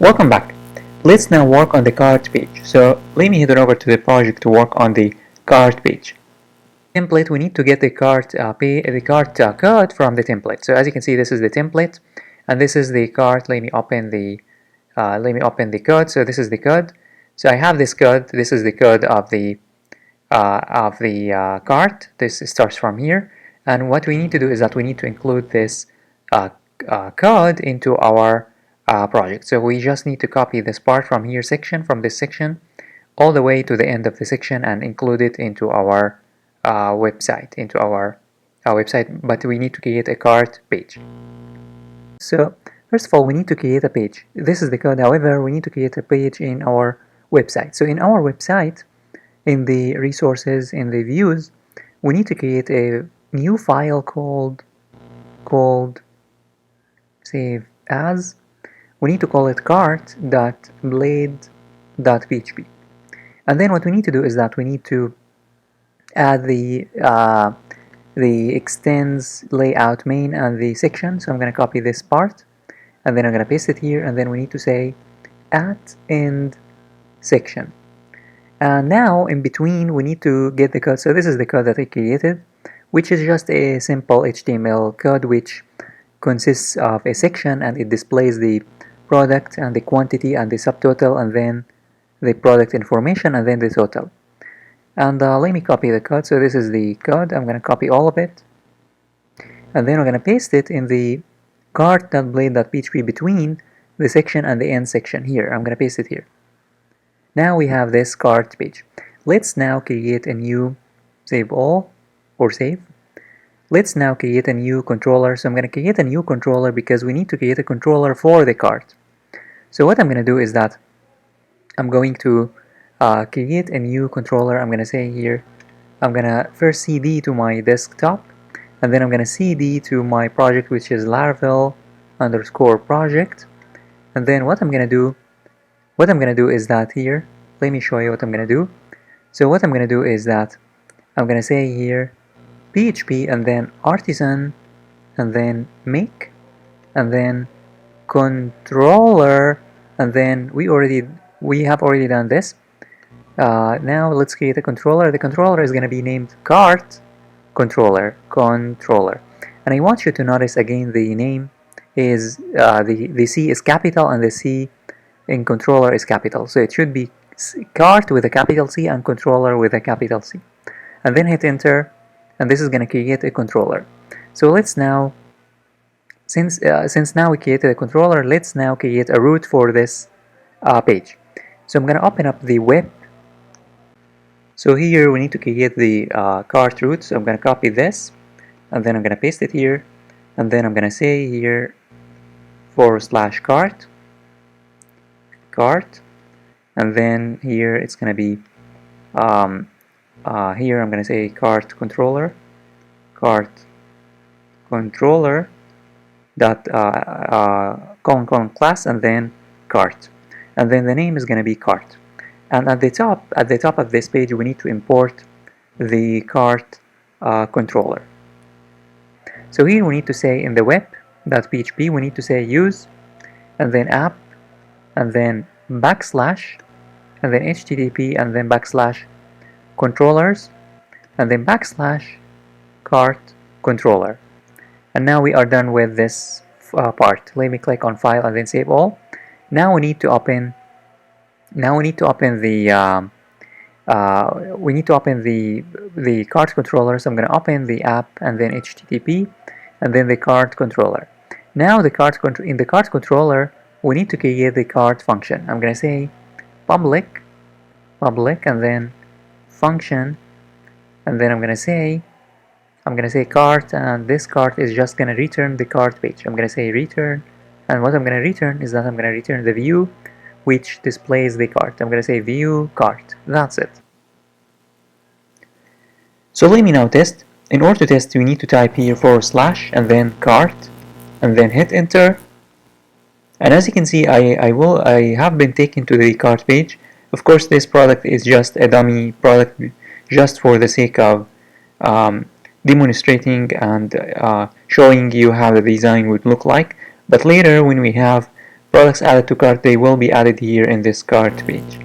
Welcome back. Let's now work on the cart page. So let me head on over to the project to work on the cart page. Template, we need to get the cart code from the template. So as you can see, this is the template, and this is the cart. Let me open the code. So this is the code. So I have this code. This is the code of the cart. This starts from here, and what we need to do is that we need to include this code into our project. So we just need to copy this part from here from this section all the way to the end of the section and include it into our website, but we need to create a cart page. So first of all, we need to create a page. This is the code. However, we need to create a page in our website. So in our website, in the resources, in the views, we need to create a new file called save as. We need to call it cart.blade.php. And then what we need to do is that we need to add the extends layout main and the section. So I'm going to copy this part, and then I'm going to paste it here, and then we need to say at end section. And now in between we need to get the code. So this is the code that I created, which is just a simple HTML code which consists of a section, and it displays the product and the quantity and the subtotal, and then the product information, and then the total. And let me copy the code. So this is the code. I'm going to copy all of it, and then I'm going to paste it in the cart.blade.php between the section and the end section here. I'm going to paste it here. Now we have this cart page. Let's now create a new save all or save. Let's now create a new controller. So I'm going to create a new controller because we need to create a controller for the cart. So what I'm going to do is that I'm going to create a new controller. I'm going to say here, I'm going to first cd to my desktop, and then I'm going to cd to my project, which is Laravel _project. And then what I'm going to do is that here, let me show you what I'm going to do. So what I'm going to do is that I'm going to say here PHP, and then artisan, and then make, and then controller, and then we have already done this. Now let's create a controller. The controller is going to be named cart controller, and I want you to notice again the name is the C is capital and the C in controller is capital, so it should be cart with a capital C and controller with a capital C, and then hit enter, and this is going to create a controller. So let's now, since now we created a controller, let's now create a root for this page. So I'm going to open up the web. So here we need to create the cart root. So I'm going to copy this, and then I'm going to paste it here, and then I'm going to say here /cart, and then here it's going to be here I'm going to say cart controller dot class, and then cart, and then the name is going to be cart. And at the top of this page we need to import the cart controller. So here we need to say in the web.php we need to say use, and then app, and then backslash, and then http, and then backslash controllers, and then backslash cart controller. And now we are done with this part. Let me click on file and then save all. Now we need to open the cart controller. So I'm going to open the app, and then http, and then the cart controller. Now in the cart controller we need to create the cart function. I'm going to say public, and then function, and then I'm going to say cart, and this cart is just going to return the cart page. I'm going to say return, and what I'm going to return is that I'm going to return the view which displays the cart. I'm going to say view cart. That's it. So let me now test. In order to test, you need to type here / and then cart, and then hit enter. And as you can see, I have been taken to the cart page. Of course, this product is just a dummy product, just for the sake of demonstrating and showing you how the design would look like. But later, when we have Products added to cart, they will be added here in this cart page.